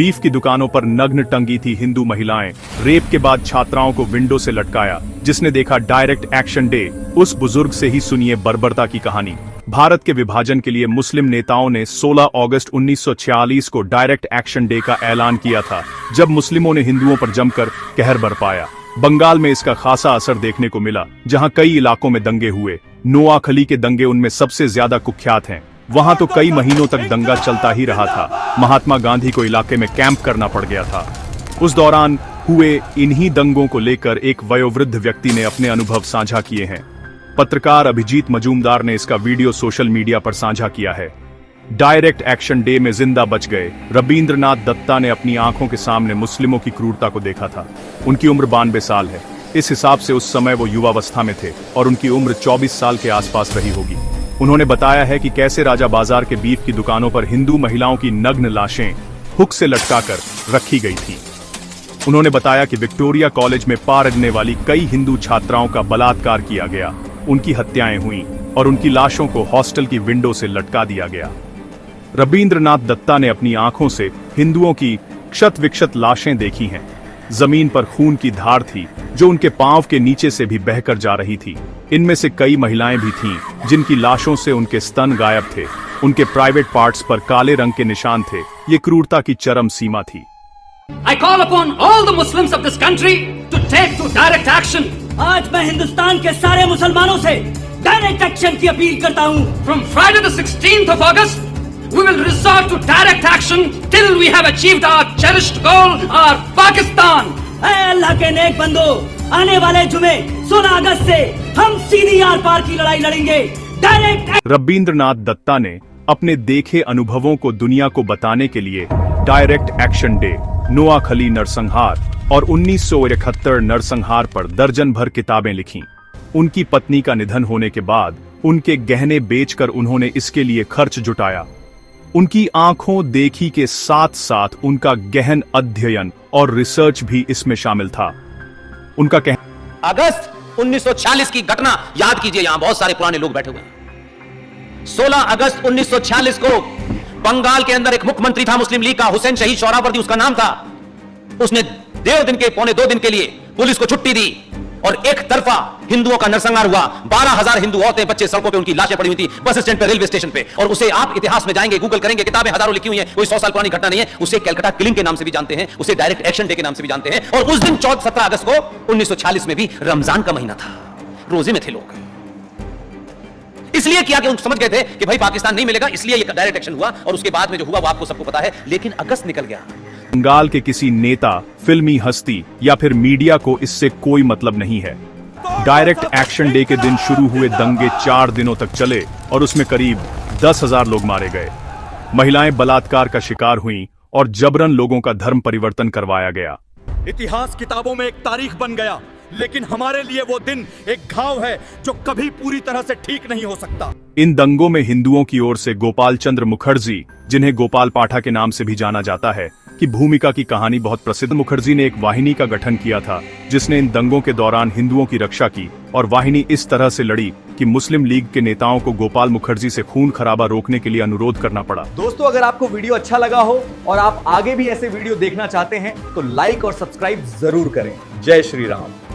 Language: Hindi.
बीफ की दुकानों पर नग्न टंगी थी हिंदू महिलाएं। रेप के बाद छात्राओं को विंडो से लटकाया। जिसने देखा डायरेक्ट एक्शन डे, उस बुजुर्ग से ही सुनिए बर्बरता की कहानी। भारत के विभाजन के लिए मुस्लिम नेताओं ने 16 अगस्त 1946 को डायरेक्ट एक्शन डे का ऐलान किया था, जब मुस्लिमों ने हिंदुओं पर जमकर कहर बरपाया। बंगाल में इसका खासा असर देखने को मिला, जहां कई इलाकों में दंगे हुए। नोआखली के दंगे उनमें सबसे ज्यादा कुख्यात हैं। वहां तो कई महीनों तक दंगा चलता ही रहा था। महात्मा गांधी को इलाके में कैंप करना पड़ गया था। उस दौरान हुए इन्हीं दंगों को लेकर एक वयोवृद्ध व्यक्ति ने अपने अनुभव साझा किए हैं। पत्रकार अभिजीत मजूमदार ने इसका वीडियो सोशल मीडिया पर साझा किया है। डायरेक्ट एक्शन डे में जिंदा बच गए रविंद्रनाथ दत्ता ने अपनी आंखों के सामने मुस्लिमों की क्रूरता को देखा था। उनकी उम्र 92 साल है। इस हिसाब से उस समय वो युवावस्था में थे और उनकी उम्र 24 साल के आसपास रही होगी। उन्होंने बताया है कि कैसे राजा बाजार के बीफ की दुकानों पर हिंदू महिलाओं की नग्न लाशें हुक से लटकाकर रखी गई थी। उन्होंने बताया कि विक्टोरिया कॉलेज में पढ़ने वाली कई हिंदू छात्राओं का बलात्कार किया गया, उनकी हत्याएं हुई और उनकी लाशों को हॉस्टल की विंडो से लटका दिया गया। रविंद्रनाथ दत्ता ने अपनी आंखों से हिंदुओं की क्षत विक्षत लाशें देखी हैं। जमीन पर खून की धार थी जो उनके पांव के नीचे से भी बहकर जा रही थी। इनमें से कई महिलाएं भी थीं जिनकी लाशों से उनके स्तन गायब थे। उनके प्राइवेट पार्ट्स पर काले रंग के निशान थे। ये क्रूरता की चरम सीमा थी। I call upon all the Muslims of this country to take to direct action. आज मैं हिंदुस्तान के सारे मुसलमानों से डायरेक्ट एक्शन की अपील करता हूँ। From Friday the 16th of August, we will resort to direct action till we have achieved our cherished goal, our Pakistan. ऐ अल्लाह के नेक बंदो, आने वाले जुमे 16 अगस्त से हम सीधी आर पार की लड़ाई लड़ेंगे। डायरेक्ट रविंद्रनाथ दत्ता ने अपने देखे अनुभवों को दुनिया को बताने के लिए डायरेक्ट एक्शन डे, नोआखली नरसंहार और 1971 नरसंहार पर दर्जन भर किताबें लिखीं। उनकी पत्नी का निधन होने के बाद उनके गहने बेचकर उन्होंने इसके लिए खर्च जुटाया। उनकी आंखों देखी के साथ साथ उनका गहन अध्ययन और रिसर्च भी इसमें शामिल था। उनका कहना, अगस्त 1946 की घटना याद कीजिए। यहां बहुत सारे पुराने लोग बैठे हुए हैं। 16 अगस्त 1946 को बंगाल के अंदर एक मुख्यमंत्री था मुस्लिम लीग का, हुसैन शहीद सोहरावर्दी उसका नाम था। उसने 1.5 दिन के पौने 2 दिन के लिए पुलिस को छुट्टी दी और एक तरफा हिंदुओं का नरसंहार हुआ। 12,000 हिंदू औरतें बच्चे सड़कों पे, उनकी लाशें पड़ी हुई थी बस स्टैंड पे, रेलवे स्टेशन पे। और उसे आप इतिहास में जाएंगे, गूगल करेंगे, किताबें हजारों लिखी हुई हैं, कोई 100 साल पुरानी घटना नहीं है। उसे कैलकाटा किलिंग के नाम से भी जानते हैं, उसे डायरेक्ट एक्शन डे के नाम से भी जानते हैं। और उस दिन 17 अगस्त को 1946 में भी रमजान का महीना था, रोजे में थे लोग। इसलिए किया कि उन समझ गए थे कि भाई पाकिस्तान नहीं मिलेगा, इसलिए ये डायरेक्ट एक्शन हुआ। और उसके बाद में जो हुआ वो आपको सबको पता है। लेकिन अगस्त निकल गया। बंगाल के किसी नेता, फिल्मी हस्ती या फिर मीडिया को इससे कोई मतलब नहीं है। डायरेक्ट एक्शन डे के दिन शुरू हुए दंगे 4 दिनों तक चले और उसमें करीब 10,000 लोग मारे गए। महिलाएं बलात्कार का शिकार हुईं और जबरन लोगों का धर्म परिवर्तन करवाया गया। इतिहास किताबों में एक तारीख बन गया, लेकिन हमारे लिए वो दिन एक घाव है जो कभी पूरी तरह से ठीक नहीं हो सकता। इन दंगों में हिंदुओं की ओर से गोपाल चंद्र मुखर्जी, जिन्हें गोपाल पाठा के नाम से भी जाना जाता है, की भूमिका की कहानी बहुत प्रसिद्ध। मुखर्जी ने एक वाहिनी का गठन किया था जिसने इन दंगों के दौरान हिंदुओं की रक्षा की और वाहिनी इस तरह से लड़ी कि मुस्लिम लीग के नेताओं को गोपाल मुखर्जी से खून खराबा रोकने के लिए अनुरोध करना पड़ा। दोस्तों, अगर आपको वीडियो अच्छा लगा हो और आप आगे भी ऐसे वीडियो देखना चाहते हैं तो लाइक और सब्सक्राइब जरूर करें। जय श्री राम।